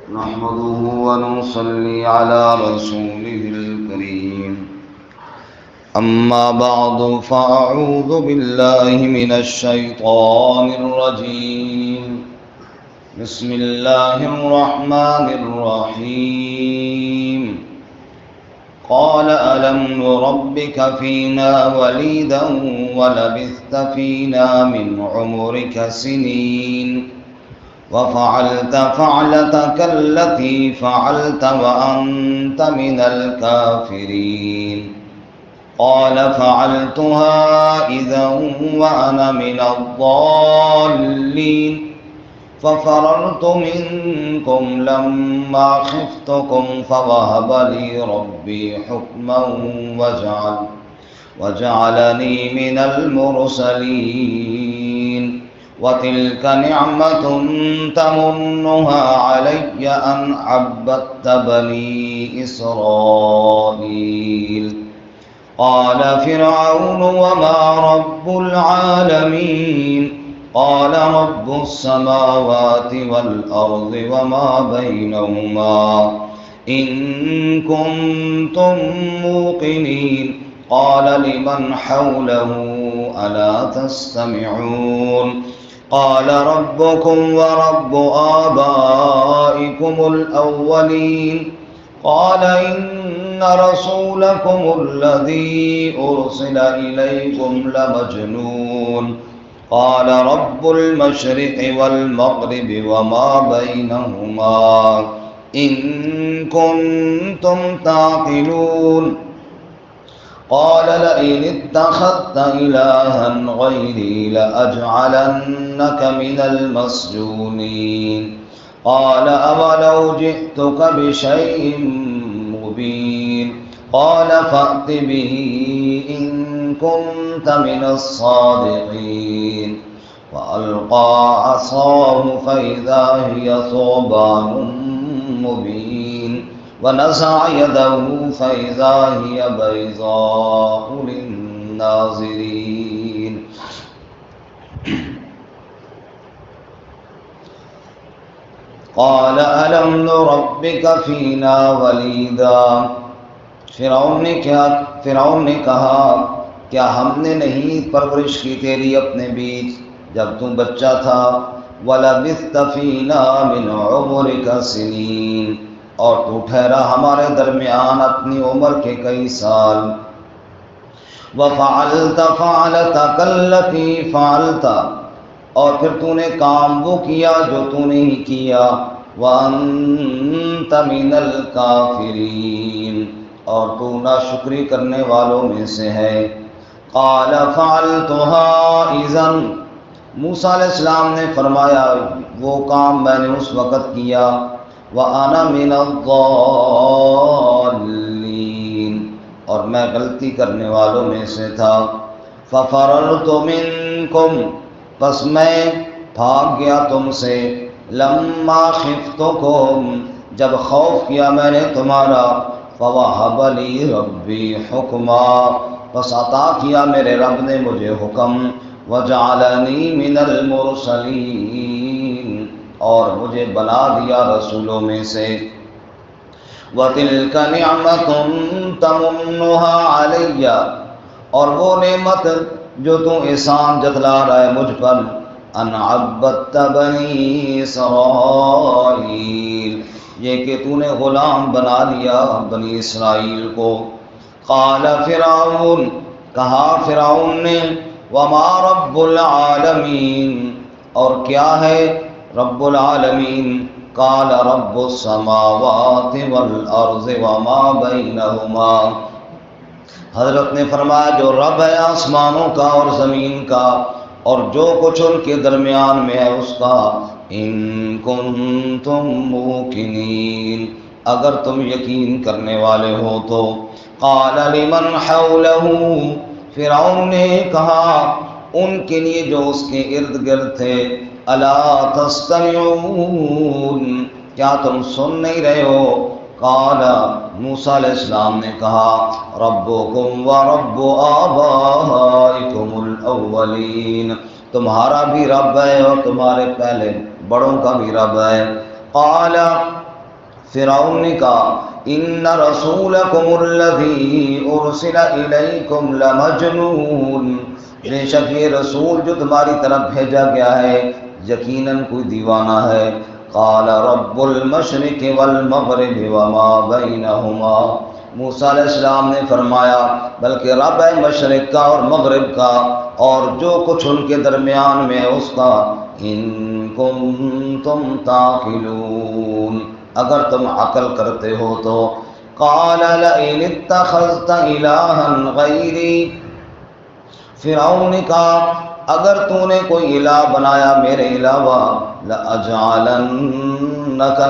نحمده ونصلي على رسوله الكريم أما بعد فأعوذ بالله من الشيطان الرجيم بسم الله الرحمن الرحيم قال ألم نربك فينا وليدا ولبثت فينا من عمرك سنين وفعلت فعلتك التي فعلت وأنت من الكافرين قال فعلتها إذا وأنا من الضالين ففررت منكم لما خفتكم فوهب لي ربي حكما وجعلني من المرسلين وتلك نعمة تمنها علي أن عبدت بني إسرائيل قال فرعون وما رب العالمين قال رب السماوات والأرض وما بينهما إن كنتم موقنين قال لمن حوله ألا تستمعون قال ربكم ورب آبائكم الأولين قال إن رسولكم الذي أرسل إليكم لمجنون قال رب المشرق والمغرب وما بينهما إن كنتم تعقلون قال لئن اتخذت إلها غيري لأجعلنك من المسجونين قال أولو جئتك بشيء مبين قال فأت به إن كنت من الصادقين وألقى عصاه فإذا هي ثعبان مبين ونزع يده فإذا هي بيضاء للناظرين قال ألم نربك فينا وليدا فرعون نے کہا کیا ہم نے نہیں پرورش کی تیری اپنے بیچ جب تم بچہ تھا وَلَبِثْتَ فِينَا مِنْ عُمُرِكَ سِنِينَ اور تو ٹھہرا ہمارے درمیان اپنی عمر کے کئی سال وَفَعَلْتَ فَعَلَتَكَ الَّتِي فَعَلْتَ اور پھر تو نے کام وہ کیا جو تو نے ہی کیا وَأَنْتَ مِنَ الْكَافِرِينَ اور تو ناشکری کرنے والوں میں سے ہے قَالَ فَعَلْتُهَا إِذًا موسیٰ علیہ السلام نے فرمایا وہ کام میں نے اس وقت کیا وَأَنَا مِنَ الضَّالِّينَ اور میں غلطی کرنے والوں میں سے تھا فَفَرَرْتُ مِنْكُمْ پس میں بھاگ گیا تم سے لما خفتکم جب خوف کیا میں نے تمہارا فوہب لی ربی حکما پس عطا کیا میرے رب نے مجھے حکم وجعلنی من المرسلین اور مجھے بنا دیا رسولوں میں سے وتلک نعمت تمنها علی اور وہ نعمت جو تو احسان جتلا رہا ہے مجھ پر ان عبدت بنی اسرائیل یہ کہ تو نے غلام بنا لیا بنی اسرائیل کو قال فرعون کہا فرعون نے وما رب العالمین اور کیا ہے رب العالمین قال رب السماوات والارض وما بینہما حضرت نے فرمایا جو رب ہے آسمانوں کا اور زمین کا اور جو کچھ ان کے درمیان میں ہے اس کا ان کنتم موقنین اگر تم یقین کرنے والے ہو تو قال لمن حولہ فرعون نے کہا ان کے لیے جو اس کے ارد گرد تھے الا تستمعون کیا تم سن نہیں رہے ہو قال موسیٰ علیہ السلام نے کہا ربکم ورب آبائکم الاولین تمہارا بھی رب ہے اور تمہارے پہلے بڑوں کا بھی رب ہے قال فرعون نے کہا ان رسولکم الذی ارسل الیکم لمجنون، بے شک یہ رسول جو تمہاری طرف بھیجا گیا ہے یقیناً کوئی دیوانہ ہے۔ قال رب المشرق والمغرب وما بینہما، موسیٰ علیہ السلام نے فرمایا بلکہ رب ہے مشرق کا اور مغرب کا اور جو کچھ ان کے درمیان میں ہے اس کا، ان کنتم تعقلون، اگر تم عقل کرتے ہو تو۔ قال لئن اتخذت الہا غیری، فرعون نے کہا اگر تو نے کوئی الہ بنایا میرے علاوہ، لَأَجْعَلَنَّكَ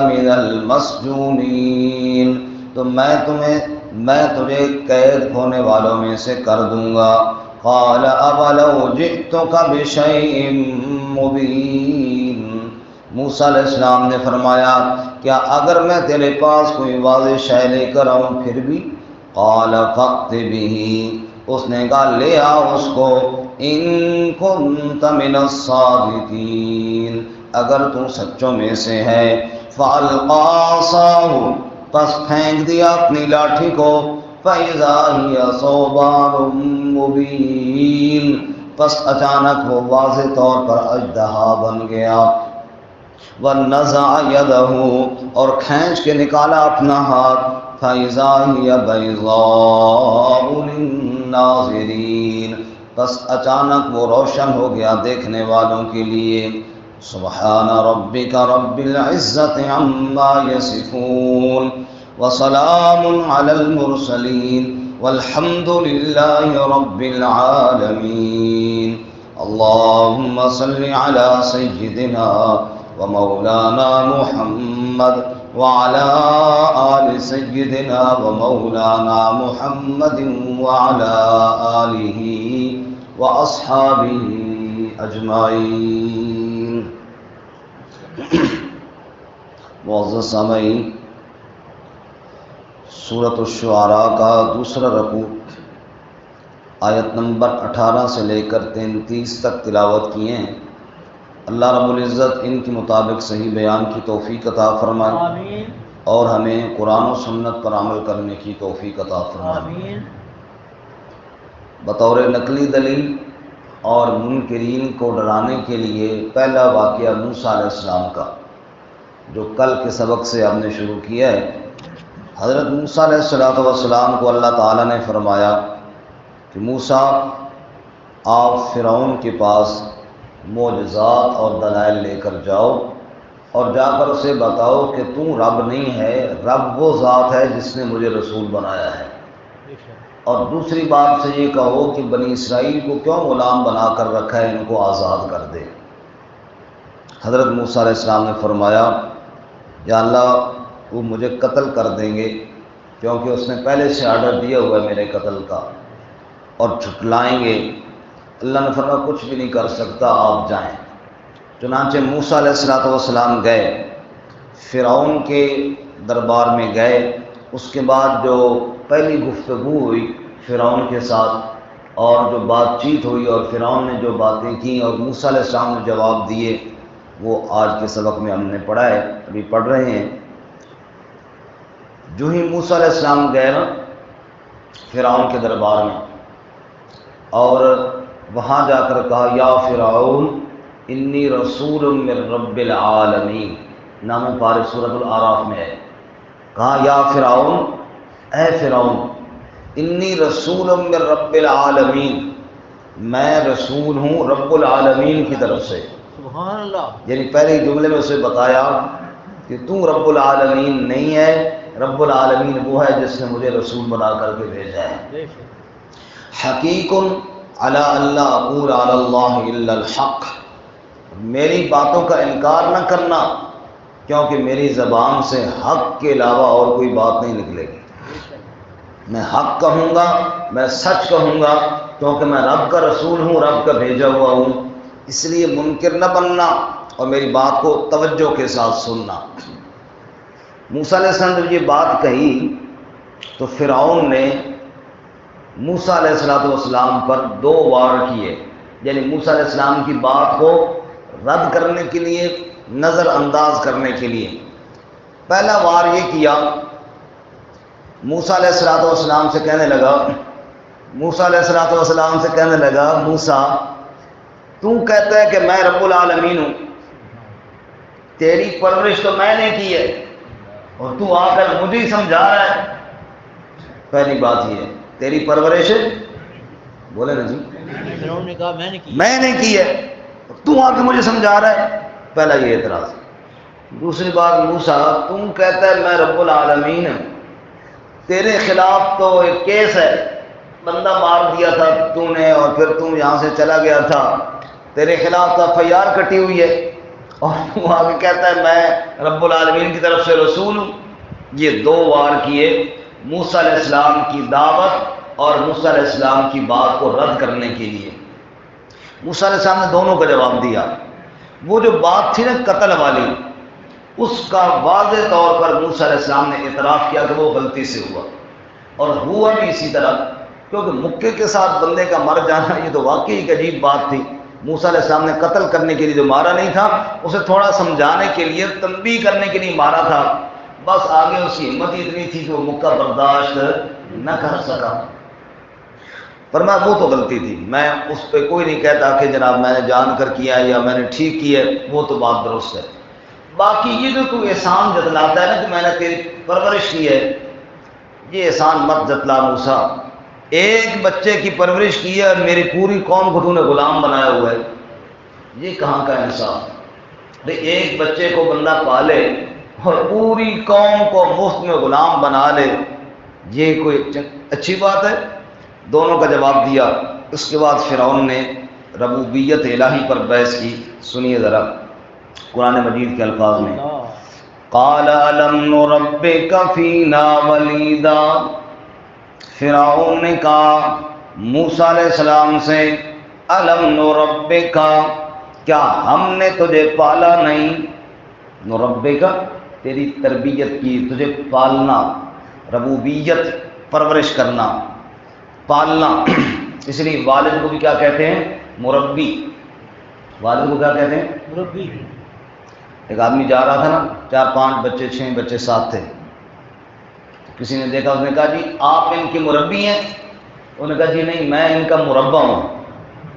مِنَ الْمَسْجُونِينَ، تو میں تجھے قید ہونے والوں میں سے کر دوں گا۔ قَالَ أَوَلَوْ جِئْتُكَ بِشَيْءٍ مُبِينٍ، موسیٰ علیہ السلام نے فرمایا کیا اگر میں تیرے پاس کوئی واضح شے لے کر آؤں پھر بھی؟ قَالَ فَأْتِ بِهِ، اس نے کہا لے آؤ اس کو، ان کنت من الصادقین، اگر تو سچوں میں سے ہے۔ فَأَلْقَىٰ عَصَاهُ، پس پھینک دیا اپنی لاٹھی کو، فَإِذَا هِيَ ثُعْبَانٌ مُّبِينٌ، پس اچانک وہ واضح طور پر اژدہا بن گیا۔ وَنَزَعَ يَدَهُ، اور کھینچ کے نکالا اپنا ہاتھ، فَإِذَا هِيَ بَيْضَاءُ لِلنَّاظِرِينَ، بس اچانک وہ روشن ہو گیا دیکھنے والوں کے لیے۔ سبحان ربک رب العزت عما یصفون وسلام علی المرسلین والحمد للہ رب العالمین۔ اللہم صل علی سیدنا ومولانا محمد وعلى آل سيدنا ومولانا محمد وعلى آله وأصحابه أجمعين۔ معزز سامعین، سورۃ الشعراء کا دوسرا رکوع آیت نمبر 18 سے لے کر 33 تک تلاوت کیے ہیں۔ اللہ رب العزت ان کے مطابق صحیح بیان کی توفیق عطا فرمائے، آمین، اور ہمیں قرآن و سنت پر عمل کرنے کی توفیق عطا فرمائے، آمین۔ بطور نقلی دلیل اور منکرین کو ڈرانے کے لیے پہلا واقعہ موسیٰ علیہ السلام کا، جو کل کے سبق سے ہم نے شروع کیا ہے۔ حضرت موسیٰ علیہ السلام کو اللہ تعالیٰ نے فرمایا کہ موسیٰ آپ فرعون کے پاس معجزات اور دلائل لے کر جاؤ اور جا کر اسے بتاؤ کہ تو رب نہیں ہے، رب وہ ذات ہے جس نے مجھے رسول بنایا ہے۔ اور دوسری بات سے یہ کہو کہ بنی اسرائیل کو کیوں غلام بنا کر رکھا ہے، ان کو آزاد کر دے۔ حضرت موسیٰ علیہ السلام نے فرمایا یا اللہ وہ مجھے قتل کر دیں گے، کیونکہ اس نے پہلے سے آرڈر دیا ہوا ہے میرے قتل کا، اور جھٹلائیں گے۔ اللہ نے فرمایا کچھ بھی نہیں کر سکتا، آپ جائیں۔ چنانچہ موسیٰ علیہ السلام گئے، فرعون کے دربار میں گئے۔ اس کے بعد جو پہلی گفتگو ہوئی فرعون کے ساتھ اور جو بات چیت ہوئی اور فرعون نے جو باتیں کیں اور موسیٰ علیہ السلام نے جواب دیے، وہ آج کے سبق میں ہم نے پڑھا ہے، ابھی پڑھ رہے ہیں۔ جو ہی موسیٰ علیہ السلام گئے نا فرعون کے دربار میں، اور وہاں جا کر کہا یا فرعون انی رسول من رب العالمین، نام پارے سورۃ الاعراف میں ہے۔ کہا یا فرعون، اے فرعون، انی رسول من رب العالمین، میں رسول ہوں رب العالمین کی طرف سے۔ سبحان اللہ، یعنی پہلے جملے میں اسے بتایا کہ تو رب العالمین نہیں ہے، رب العالمین وہ ہے جس نے مجھے رسول بنا کر کے بھیجا ہے۔ حقیق علی اللہ اقول علی اللہ الا الحق، میری باتوں کا انکار نہ کرنا، کیونکہ میری زبان سے حق کے علاوہ اور کوئی بات نہیں نکلے گی۔ میں حق کہوں گا، میں سچ کہوں گا، کیونکہ میں رب کا رسول ہوں، رب کا بھیجا ہوا ہوں۔ اس لیے منکر نہ بننا اور میری بات کو توجہ کے ساتھ سننا۔ موسیٰ علیہ السلام نے جب یہ بات کہی تو فرعون نے موسیٰ علیہ السلام پر 2 وار کیے، یعنی موسیٰ علیہ السلام کی بات کو رد کرنے کے لیے، نظر انداز کرنے کے لیے۔ پہلا وار یہ کیا، موسیٰ علیہ السلام سے کہنے لگا، موسیٰ تو کہتا ہے کہ میں رب العالمین ہوں، تیری پرورش تو میں نے کی ہے اور تو آ کر مجھے ہی سمجھا رہا ہے۔ پہلی بات یہ ہے تیری پرورش، بولے نا جی، فرعون نے کہا میں نے کی ہے، تو آ کے مجھے سمجھا رہا ہے، پہلا یہ اعتراض۔ دوسری بات، موسیٰ تم کہتا ہے میں رب العالمین ہوں، تیرے خلاف تو ایک کیس ہے، بندہ مار دیا تھا تو نے اور پھر تم یہاں سے چلا گیا تھا، تیرے خلاف تو FIR کٹی ہوئی ہے، اور تو آگے کہتا ہے میں رب العالمین کی طرف سے رسول ہوں۔ یہ دو وار کیے موسیٰ علیہ السلام کی دعوت اور موسیٰ علیہ السلام کی بات کو رد کرنے کے لیے۔ موسیٰ علیہ السلام نے دونوں کا جواب دیا۔ وہ جو بات تھی نا قتل والی، اس کا واضح طور پر موسیٰ علیہ السلام نے اعتراف کیا کہ وہ غلطی سے ہوا، اور ہوا بھی اسی طرح، کیونکہ مکے کے ساتھ بندے کا مر جانا یہ تو واقعی ایک عجیب بات تھی۔ موسیٰ علیہ السلام نے قتل کرنے کے لیے جو مارا نہیں تھا، اسے تھوڑا سمجھانے کے لیے، تنبیہ کرنے کے لیے مارا تھا، بس آگے اس کی ہمت ہی اتنی تھی کہ وہ مکہ برداشت نہ کر سکا۔ فرمایا وہ تو غلطی تھی، میں اس پہ کوئی نہیں کہتا کہ جناب میں نے جان کر کیا ہے یا میں نے ٹھیک کیا ہے، وہ تو بات درست ہے۔ باقی یہ جو تو احسان جتلاتا ہے نا کہ میں نے تیری پرورش کی ہے، یہ احسان مت جتلا موسیٰ۔ ایک بچے کی پرورش کی ہے اور میری پوری قوم کو تو نے غلام بنایا ہوا ہے، یہ کہاں کا انصاف؟ ایک بچے کو بندہ پالے اور پوری قوم کو مفت میں غلام بنا لے، یہ کوئی اچھی بات ہے؟ دونوں کا جواب دیا۔ اس کے بعد فرعون نے ربوبیت الہی پر بحث کی، سنیے ذرا قرآن مجید کے الفاظ میں، قال الم نربک فینا ولیدا، فرعون نے کہا موسیٰ علیہ السلام سے، الم نربک، کیا ہم نے تجھے پالا نہیں؟ نربک تیری تربیت کی، تجھے پالنا، ربوبیت پرورش کرنا، پالنا، اس لیے والد کو بھی کیا کہتے ہیں؟ مربی۔ والد کو کیا کہتے ہیں؟ مربی۔ ایک آدمی جا رہا تھا نا، 4 5 بچے 6 بچے ساتھ تھے، کسی نے دیکھا، اس نے کہا جی آپ ان کے مربی ہیں؟ انہوں نے کہا جی نہیں، میں ان کا مربع ہوں۔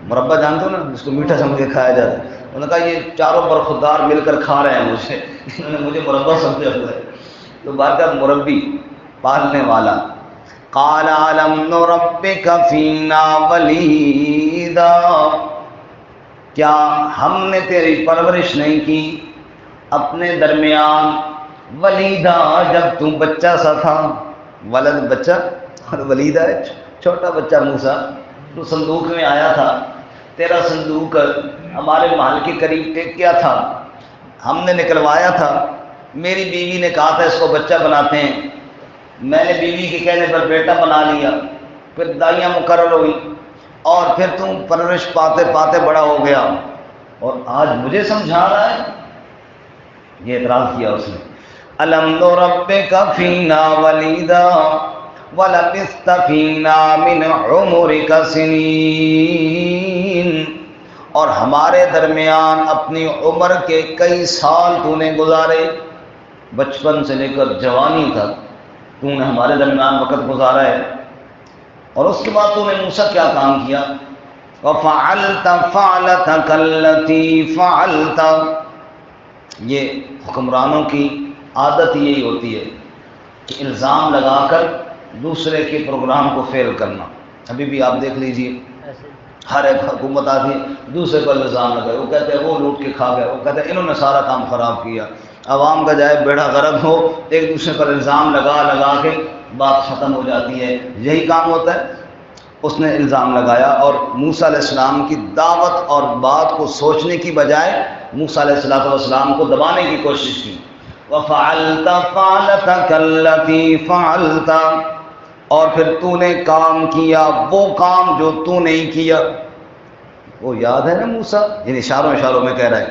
مربع جانتے ہو نا، جس کو میٹھا سمجھ کے کھایا جاتا ہے۔ انہوں نے کہا یہ چاروں برخوردار مل کر کھا رہے ہیں مجھے، انہوں نے مجھے مربع سمجھا ہوا ہے، تو بات کا مربی، پالنے والا۔ قال الم نربک فینا ولیدا، کیا ہم نے تیری پرورش نہیں کی اپنے درمیان، ولیدا جب تو بچہ سا تھا، ولد بچہ اور ولیدہ ہے چھوٹا بچہ موسیٰ، تو صندوق میں آیا تھا، تیرا صندوق ہمارے محل کے قریب ٹک گیا تھا، ہم نے نکلوایا تھا، میری بیوی نے کہا تھا اس کو بچہ بناتے ہیں، میں نے بیوی کے کہنے پر بیٹا بنا لیا، پھر دائیاں مقرر ہوئی، اور پھر تم پرورش پاتے پاتے بڑا ہو گیا، اور آج مجھے سمجھا رہا ہے؟ یہ اعتراض کیا اس نے۔ الم نربک فینا ولیدا ولبثت فینا من عمرک سنین، اور ہمارے درمیان اپنی عمر کے کئی سال تو نے گزارے، بچپن سے لے کر جوانی تک تو نے ہمارے درمیان وقت گزارا ہے۔ اور اس کے بعد تو نے موسیٰ کیا کام کیا؟ وَفَعَلْتَ فَعْلَتَكَ الَّتِي فَعَلْتَ، یہ حکمرانوں کی عادت یہی ہوتی ہے کہ الزام لگا کر دوسرے کے پروگرام کو فیل کرنا۔ ابھی بھی آپ دیکھ لیجئے، ہر ایک حکومت آتی ہے دوسرے پر الزام لگائے، وہ کہتے ہیں وہ لوٹ کے کھا گئے، وہ کہتے ہیں انہوں نے سارا کام خراب کیا، عوام کا جائے بیڑا غرق ہو، ایک دوسرے پر الزام لگا لگا کے بات ختم ہو جاتی ہے، یہی کام ہوتا ہے۔ اس نے الزام لگایا اور موسیٰ علیہ السلام کی دعوت اور بات کو سوچنے کی بجائے موسیٰ علیہ السلام کو دبانے کی کوشش کی۔ وَفَعَلْتَ فَعْلَتَكَ الَّتِي فَعَلْتَ، اور پھر تو نے کام کیا وہ کام جو تو نہیں کیا۔ وہ یاد ہے نا موسیٰ، یعنی اشاروں میں کہہ رہا ہے،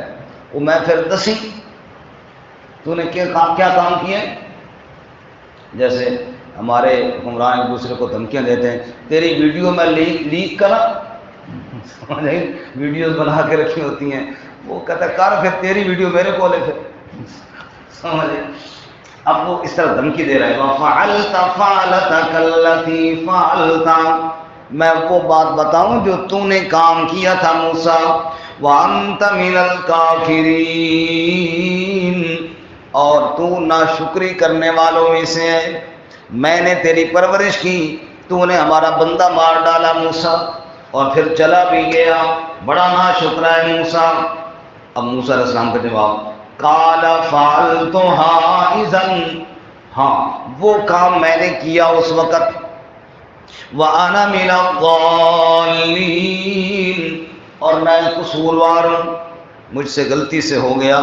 وہ میں پھر دسی تو نے کیا کام کیے؟ جیسے ہمارے حکمران ایک دوسرے کو دھمکیاں دیتے ہیں، تیری ویڈیو میں لیک کرا، ویڈیوز بنا کے رکھی ہوتی ہیں، وہ کہتا ہے کر پھر تیری ویڈیو میرے کو لے، پھر سمجھے۔ اب وہ اس طرح دھمکی دے رہا ہے وَفَعَلْتَ فَعْلَتَكَ الَّتِي فَعَلْتَ، میں وہ بات بتاؤں جو تو نے کام کیا تھا موسیٰ، وَأَنْتَ مِنَ الْكَافِرِينَ، اور تو ناشکری کرنے والوں میں سے ہے، میں نے تیری پرورش کی، تو نے ہمارا بندہ مار ڈالا موسیٰ، اور پھر چلا بھی گیا، بڑا ناشکرا ہے موسیٰ۔ اب موسیٰ علیہ السلام کا جواب قال فعلتها اذا، ہاں وہ کام میں نے کیا اس وقت، وانا من الضالین، اور میں قصوروار ہوں، مجھ سے غلطی سے ہو گیا،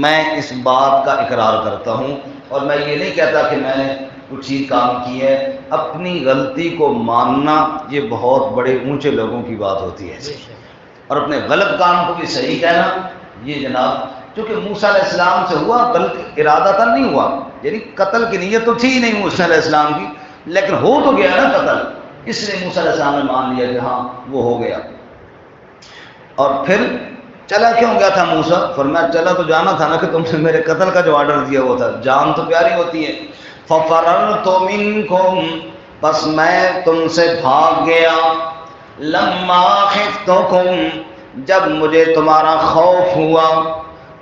میں اس بات کا اقرار کرتا ہوں، اور میں یہ نہیں کہتا کہ میں نے کچھ ہی کام کی ہے، اپنی غلطی کو ماننا یہ بہت بڑے اونچے لوگوں کی بات ہوتی ہے، اور اپنے غلط کام کو بھی صحیح کہنا، یہ جناب چونکہ موسیٰ علیہ السلام سے ہوا، بلکہ ارادتاً نہیں ہوا، یعنی قتل کی نیت تو تھی ہی نہیں موسیٰ علیہ السلام کی، لیکن ہو تو گیا نا قتل، اس لیے موسیٰ علیہ السلام نے مان لیا کہ ہاں وہ ہو گیا۔ اور پھر چلا کیوں گیا تھا موسیٰ؟ فرمایا چلا تو جانا تھا نا کہ تم سے میرے قتل کا جو آرڈر دیا ہوا تھا، جان تو پیاری ہوتی ہے۔ فَفَرَرْتُ مِنْكُمْ، بس میں تم سے بھاگ گیا، لَمَّا خِفْتُكُمْ، جب مجھے تمہارا خوف ہوا،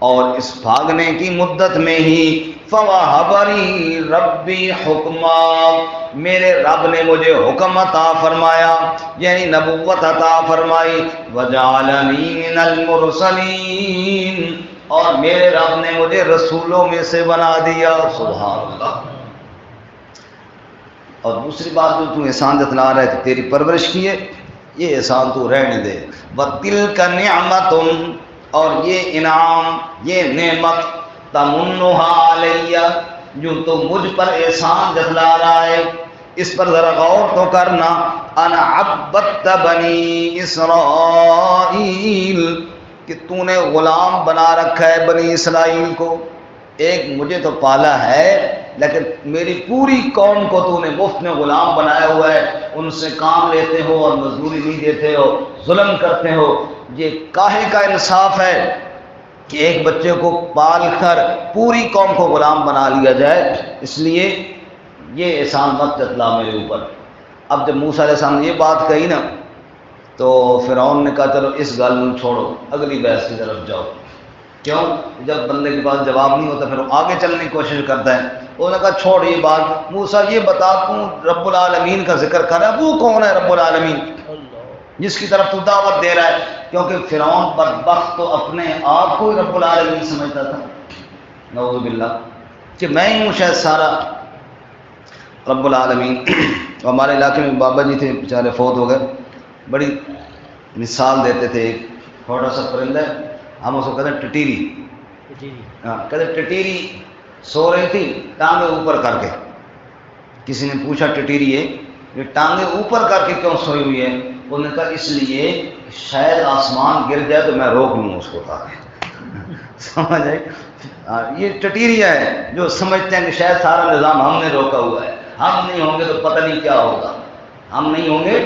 اور اس بھاگنے کی مدت میں ہی فَوَهَبَ لِي رَبِّي حُکْمًا، میرے رب نے مجھے حکم عطا فرمایا، یعنی نبوت عطا فرمائی، وَجَعَلَنِي مِنَ الْمُرْسَلِينَ، اور میرے رب نے مجھے رسولوں میں سے بنا دیا، سبحان اللہ۔ اور دوسری بات جو تو احسان جتلا رہا ہے کہ تیری پرورش کی ہے، یہ احسان تو رہنے دے، وَتِلْكَ نِعْمَةٌ، اور یہ انعام، یہ نعمت، تَمُنُّهَا عَلَيَّ، جو تو مجھ پر احسان جتلا رہا ہے، اس پر ذرا غور تو کرنا، اَنْ عَبَّدْتَ بَنِي إِسْرَائِيل، کہ تو نے غلام بنا رکھا ہے بنی اسرائیل کو، ایک مجھے تو پالا ہے لیکن میری پوری قوم کو تو نے مفت میں غلام بنایا ہوا ہے، ان سے کام لیتے ہو اور مزدوری نہیں دیتے ہو، ظلم کرتے ہو، یہ کاہے کا انصاف ہے کہ ایک بچے کو پال کر پوری قوم کو غلام بنا لیا جائے، اس لیے یہ احسان مت جتلا میرے اوپر۔ اب جب موسیٰ علیہ السلام نے یہ بات کہی نا تو فرعون نے کہا چلو اس گل کو چھوڑو، اگلی بحث کی طرف جاؤ۔ کیوں؟ جب بندے کے پاس جواب نہیں ہوتا پھر وہ آگے چلنے کی کوشش کرتا ہے۔ انہوں نے کہا چھوڑ یہ بات، موسیٰ یہ بتا تو رب العالمین کا ذکر کر رہا ہے، وہ کون ہے رب العالمین جس کی طرف تو دعوت دے رہا ہے؟ کیونکہ فرعون بدبخت تو اپنے آپ کو ہی رب العالمین سمجھتا تھا، نعوذ باللہ، کہ میں ہی ہوں شاید سارا رب العالمین۔ ہمارے علاقے میں بابا جی تھے بیچارے فوت ہو گئے، بڑی مثال دیتے تھے، ایک چھوٹا سا پرندہ ہے، ہم اس کو کہتے ہیں ٹٹیری، ہاں کہتے ٹٹیری سو رہی تھی ٹانگیں اوپر کر کے، کسی نے پوچھا ٹٹیری ہے یہ ٹانگیں اوپر کر کے کیوں سوئی ہوئی ہے؟ انہوں نے کہا اس لیے شاید آسمان گر جائے تو میں روک لوں اس کو، تاکہ سمجھ آئی؟ یہ ٹٹیریا ہے جو سمجھتے ہیں کہ شاید سارا نظام ہم نے روکا ہوا ہے، ہم نہیں ہوں گے تو پتہ نہیں کیا ہوگا، ہم نہیں ہوں گے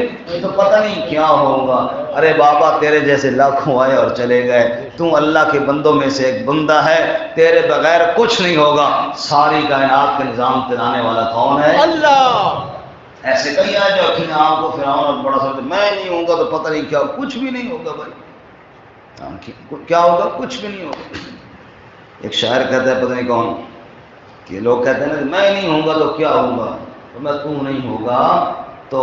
تو پتہ نہیں کیا ہوگا۔ ارے بابا تیرے جیسے لاکھوں آئے اور چلے گئے، تو اللہ کے بندوں میں سے ایک بندہ ہے، تیرے بغیر کچھ نہیں ہوگا، ساری کائنات کے نظام چلانے والا کون ہے؟ اللہ۔ ایسے کئی آئے جو اپنے آپ کو فرعون اور بڑا سمجھتے، میں نہیں ہوں گا تو پتہ نہیں کیا، کچھ بھی نہیں ہوگا بھائی، کیا ہوگا؟ کچھ بھی نہیں ہوگا۔ ایک شاعر کہتا ہے پتہ نہیں کون کہ لوگ کہتے ہیں نا میں نہیں ہوں گا تو کیا ہوگا، تو میں تو نہیں ہوگا تو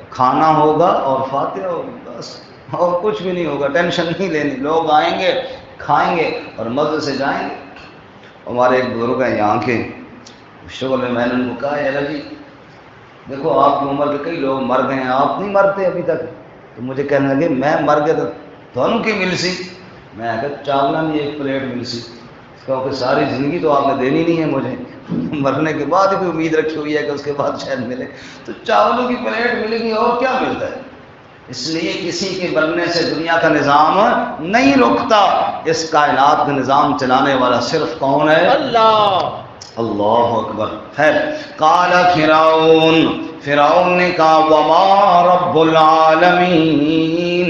کھانا ہوگا اور فاتحہ ہوگی، بس اور کچھ بھی نہیں ہوگا، ٹینشن نہیں لینی، لوگ آئیں گے کھائیں گے اور مزے سے جائیں گے۔ ہمارے ایک بزرگ ہیں یہاں کے شغل میں نے ان کو کہا ہے جی دیکھو آپ کی عمر کے کئی لوگ مر گئے ہیں، آپ نہیں مرتے ابھی تک، تو مجھے کہنے لگے میں مر گیا تو تھانوں کی مل سی، میں کہ چاولہ میں ایک پلیٹ مل سی، کیونکہ ساری زندگی تو آپ نے دینی نہیں ہے مجھے، مرنے کے بعد بھی امید رکھی ہوئی ہے کہ اس کے بعد شاید ملے، تو چاولوں کی پلیٹ ملے گی اور کیا ملتا ہے؟ اس لیے کسی کے بننے سے دنیا کا نظام نہیں رکتا، اس کائنات کا نظام چلانے والا صرف کون ہے؟ اللہ۔ اللہ اکبر۔ خیر قال فرعون نے کہا وما رب العالمین،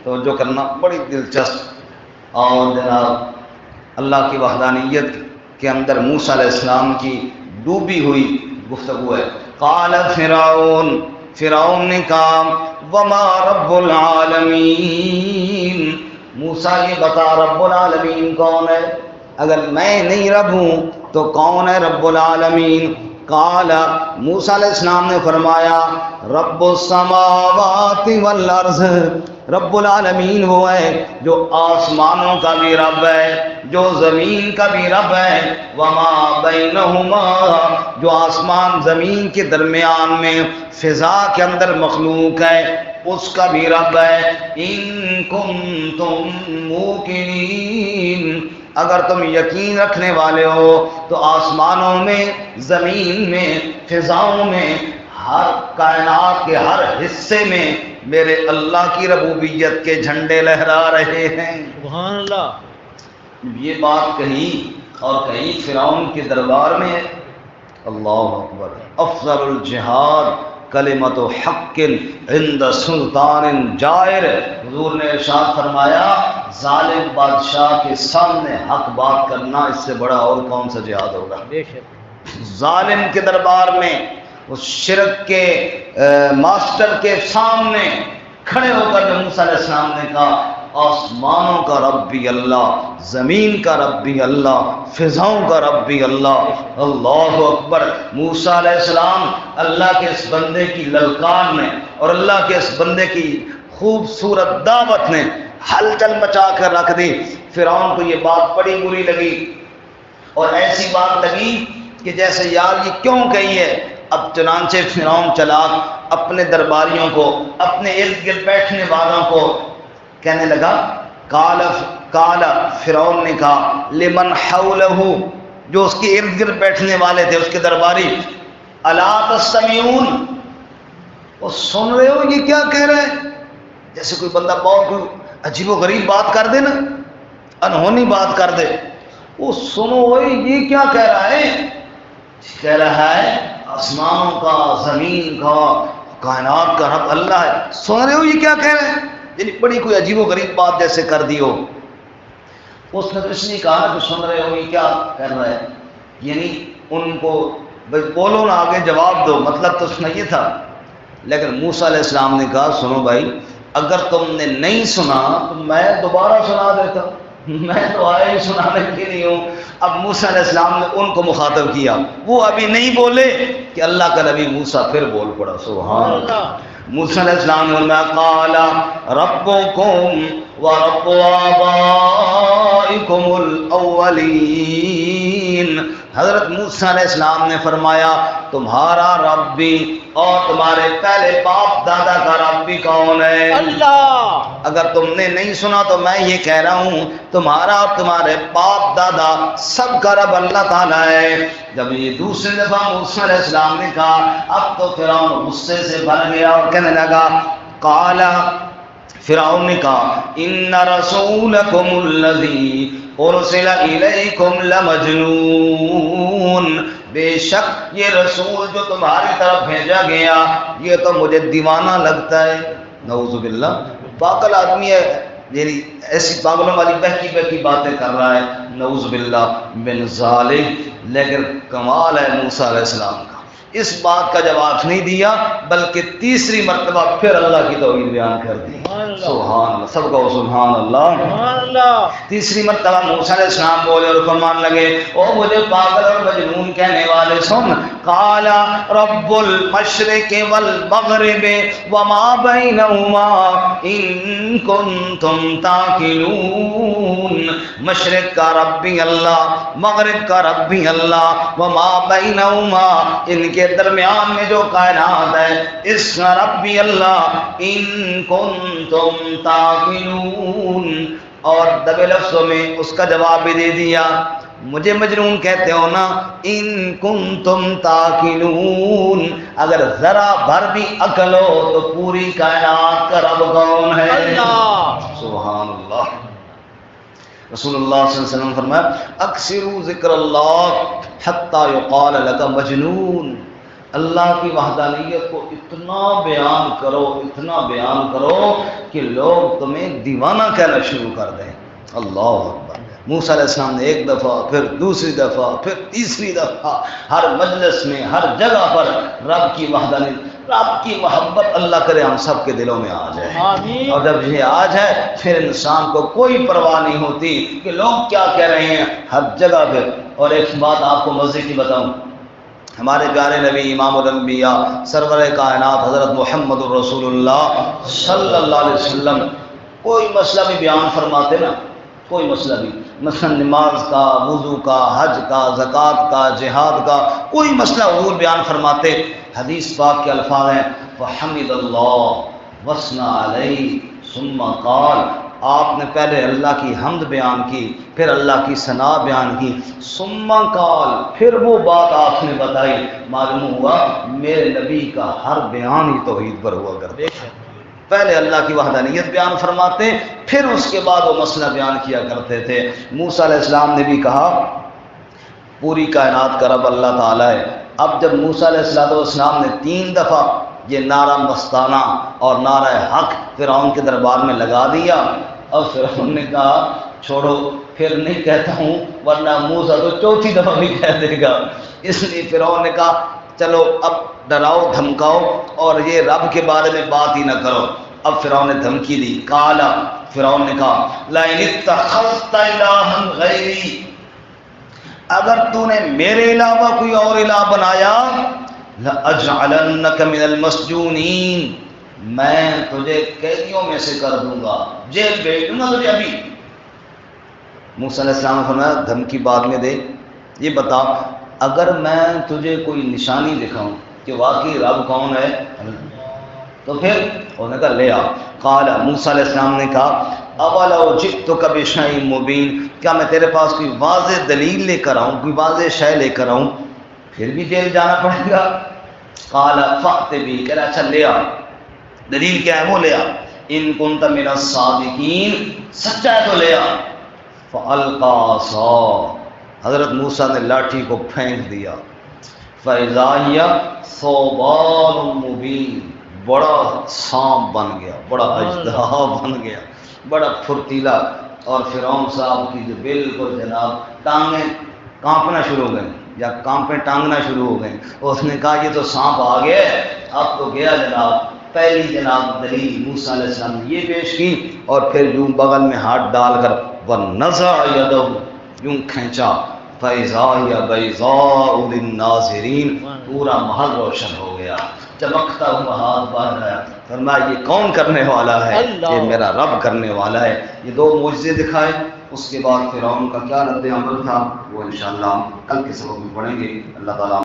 تو جو کرنا بڑی دلچسپ اور جناب اللہ کی وحدانیت کے اندر موسیٰ علیہ السلام کی ڈوبی ہوئی گفتگو ہے۔ قال فرعون نے کہا وما رب العالمین، موسیٰ یہ بتا رب العالمین کون ہے؟ اگر میں نہیں رب ہوں تو کون ہے رب العالمین؟ قال موسیٰ علیہ السلام نے فرمایا رب السماوات والارض، رب العالمین وہ ہے جو آسمانوں کا بھی رب ہے، جو زمین کا بھی رب ہے، وما بینہما، جو آسمان زمین کے درمیان میں فضا کے اندر مخلوق ہے اس کا بھی رب ہے۔ ان کنتم موقنین، اگر تم یقین رکھنے والے ہو تو آسمانوں میں، زمین میں، فضاؤں میں، ہر کائنات کے ہر حصے میں میرے اللہ کی ربوبیت کے جھنڈے لہرا رہے ہیں۔ سبحان اللہ۔ یہ بات کہی اور کہیں فرعون کے دربار میں ہے۔ اللہ اکبر۔ افضل الجہاد کلمت حق عند سلطان جائر، حضور نے ارشاد فرمایا ظالم بادشاہ کے سامنے حق بات کرنا اس سے بڑا اور کون سا جہاد ہوگا؟ بے شک۔ ظالم کے دربار میں، اس شرک کے ماسٹر کے سامنے کھڑے ہو کر موسیٰ علیہ السلام نے کہا آسمانوں کا رب بھی اللہ، زمین کا رب بھی اللہ، فضاؤں کا رب بھی اللہ۔ اللہ اکبر۔ موسیٰ علیہ السلام اللہ کے اس بندے کی للکار نے اور اللہ کے اس بندے کی خوبصورت دعوت نے ہلچل مچا کر رکھ دی۔ فرعون کو یہ بات بڑی بری لگی اور ایسی بات لگی کہ جیسے یار یہ کیوں کہی ہے۔ اب چنانچہ فرعون چلا اپنے درباریوں کو، اپنے ارد گرد بیٹھنے والوں کو کہنے لگا، قال فرعون نے کہا لمن حولہ، جو اس کے ارد گرد بیٹھنے والے تھے، اس کے درباری، الا تستمعون، وہ سن رہے ہو یہ کیا کہہ رہے ہیں؟ جیسے کوئی بندہ بہت کوئی عجیب و غریب بات کر دے نا، انہونی بات کر دے، وہ سنو یہ کیا کہہ رہا ہے؟ کہہ رہا ہے آسمانوں کا، زمین کا، کائنات کا رب اللہ ہے۔ سن رہے ہو یہ کیا کہہ رہے ہیں؟ یعنی بڑی کوئی عجیب و غریب بات جیسے کر دی ہو۔ اس نے کچھ نہیں کہا کہ سن رہے ہو یہ کیا کر رہا ہے، یعنی ان کو بولو نا آگے جواب دو، مطلب تو اس میں یہ تھا۔ لیکن موسیٰ علیہ السلام نے کہا سنو بھائی، اگر تم نے نہیں سنا تو میں دوبارہ سنا دیتا ہوں، میں تو آیا ہی سنانے کے لیے ہوں۔ اب موسیٰ علیہ السلام نے ان کو مخاطب کیا، وہ ابھی نہیں بولے کہ اللہ کا نبی موسیٰ پھر بول پڑا۔ سبحان اللہ۔ موسیٰ علیہ السلام نے فرمایا قال ربکم ورب آبائکم الاولین، حضرت موسیٰ علیہ السلام نے فرمایا تمہارا رب بھی اور تمہارے پہلے باپ دادا کا رب بھی کون ہے؟ اللہ۔ اگر تم نے نہیں سنا تو میں یہ کہہ رہا ہوں تمہارا اور تمہارے باپ دادا سب کا رب اللہ تعالیٰ ہے۔ جب یہ دوسری دفعہ موسیٰ علیہ السلام نے کہا اب تو فرعون غصے سے بھر گیا اور کہنے لگا قال، فرعون نے کہا ان رسولکم الذی ارسل الیکم لمجنون، بے شک یہ رسول جو تمہاری طرف بھیجا گیا یہ تو مجھے دیوانہ لگتا ہے۔ نعوذ باللہ، پاگل آدمی ہے، یعنی ایسی پاگلوں والی بہکی باتیں کر رہا ہے، نعوذ باللہ من ذالک۔ لیکن کمال ہے موسیٰ علیہ السلام کا، اس بات کا جواب نہیں دیا بلکہ تیسری مرتبہ پھر اللہ کی توحید بیان کر دی۔ سبحان اللہ، سب کہو سبحان اللہ۔ سبحان اللہ۔ تیسری مرتبہ موسیٰ علیہ السلام بولے اور فرمان لگے او مجھے پاگل اور مجنون کہنے والے سن، قال رب المشرق والمغرب وما بینہما ان کنتم تاقلون، مشرق کا رب بھی اللہ، مغرب کا رب بھی اللہ، وما بینہما ان کے درمیان میں جو کائنات ہے اس کا رب بھی اللہ، ان کنتم تاقلون، اور دبے لفظوں میں اس کا جواب بھی دے دیا، مجھے مجنون کہتے ہو نا، ان کنتم تاقلون، اگر ذرا بھر بھی عقل ہو تو پوری کائنات کا رب کون ہے؟ اللہ۔ سبحان اللہ۔ رسول اللہ صلی اللہ علیہ وسلم فرمایا اکثروا ذکر اللہ حتی یقال لک مجنون، اللہ کی وحدانیت کو اتنا بیان کرو کہ لوگ تمہیں دیوانہ کہنا شروع کر دیں۔ اللہ اکبر۔ موسیٰ علیہ السلام نے ایک دفعہ، پھر دوسری دفعہ، پھر تیسری دفعہ، ہر مجلس میں، ہر جگہ پر رب کی وحدانیت، رب کی محبت اللہ کرے ہم سب کے دلوں میں آ جائے۔ آمین۔ اور جب یہ آ جائے پھر انسان کو کوئی پرواہ نہیں ہوتی کہ لوگ کیا کہہ رہے ہیں ہر جگہ پہ۔ اور ایک بات آپ کو مزے کی بتاؤں، ہمارے پیارے نبی امام الانبیاء سرور کائنات حضرت محمد الرسول اللہ صلی اللہ علیہ وسلم کوئی مسئلہ بھی بیان فرماتے نا، کوئی مسئلہ بھی، مثلا نماز کا، وضو کا، حج کا، زکوٰۃ کا، جہاد کا، کوئی مسئلہ حضور بیان فرماتے، حدیث پاک کے الفاظ ہیں فحمد اللہ وثنى علیہ ثم قال، آپ نے پہلے اللہ کی حمد بیان کی، پھر اللہ کی ثنا بیان کی، ثم قال، پھر وہ بات آپ نے بتائی، معلوم ہوا میرے نبی کا ہر بیان ہی توحید پر ہوا کرتا ہے۔ پہلے اللہ کی وحدانیت بیان فرماتے، پھر اس کے بعد وہ مسئلہ بیان کیا کرتے تھے۔ موسیٰ علیہ السلام نے بھی کہا پوری کائنات کا رب اللہ تعالیٰ ہے۔ اب جب موسیٰ علیہ السلام نے 3 دفعہ یہ نعرہ مستانہ اور نعرہ حق فرعون کے دربار میں لگا دیا، اب فرعون نے کہا چھوڑو پھر نہیں کہتا ہوں ورنہ موسیٰ تو 4تھی دفعہ بھی کہہ دے گا۔ اس لیے فرعون نے کہا چلو اب ڈراؤ دھمکاؤ اور یہ رب کے بارے میں بات ہی نہ کرو۔ اب فرعون نے دھمکی دی، قال، فرعون نے کہا لئن اتخذت الہا غیری، اگر تو نے میرے علاوہ کوئی اور الہ بنایا لَأَجْعَلَنَّكَ مِنَ الْمَسْجُونِينَ، میں تجھے قیدیوں میں سے کر دوں گا، جیل بھیج دوں گا تجھے ابھی۔ موسیٰ علیہ السلام نے فرمایا دھمکی بعد میں دے، یہ بتا اگر میں تجھے کوئی نشانی دکھاؤں کہ واقعی رب کون ہے تو پھر انہوں نے کہا لے آ۔ قال، موسیٰ علیہ السلام نے کہا اولو جئتک بشیء مبین، کیا میں تیرے پاس کوئی واضح دلیل لے کر آؤں، کوئی واضح شے لے کر آؤں، پھر بھی جیل جانا پڑے گا؟ قال فأت بہ، کہہ رہا اچھا لے آ، دلیل کیا ہے وہ لے آ، ان کنت من الصادقین، سچا ہے تو لے آ۔ فألقى عصاه، حضرت موسیٰ نے لاٹھی کو پھینک دیا، فَإِذَا هِيَ ثُعْبَانٌ مُبِينٌ، بڑا سانپ بن گیا، بڑا اژدہا بن گیا، بڑا پھرتیلا، اور فرعون صاحب کی جو بالکل جناب ٹانگیں کانپنا شروع ہو گئیں یا کانپیں ٹانگنا شروع ہو گئیں۔ اس نے کہا یہ تو سانپ آ گیا، اب تو گیا جناب۔ پہلی جناب دلیل موسیٰ علیہ السلام نے یہ پیش کی، اور پھر یوں بغل میں ہاتھ ڈال کر وَنَزَعَ يَدَهُ، یوں کھینچا، فَإِذَا هِيَ بَيْضَاءُ لِلنَّاظِرِينَ، پورا محل روشن ہو گیا، چمکتا ہوا ہاتھ باہر آیا۔ فرمایا یہ کون کرنے والا ہے؟ یہ میرا رب کرنے والا ہے۔ یہ 2 معجزے دکھائے، اس کے بعد فرعون کا کیا رد عمل تھا وہ انشاءاللہ کل کے سبق میں پڑھیں گے۔ اللہ تعالیٰ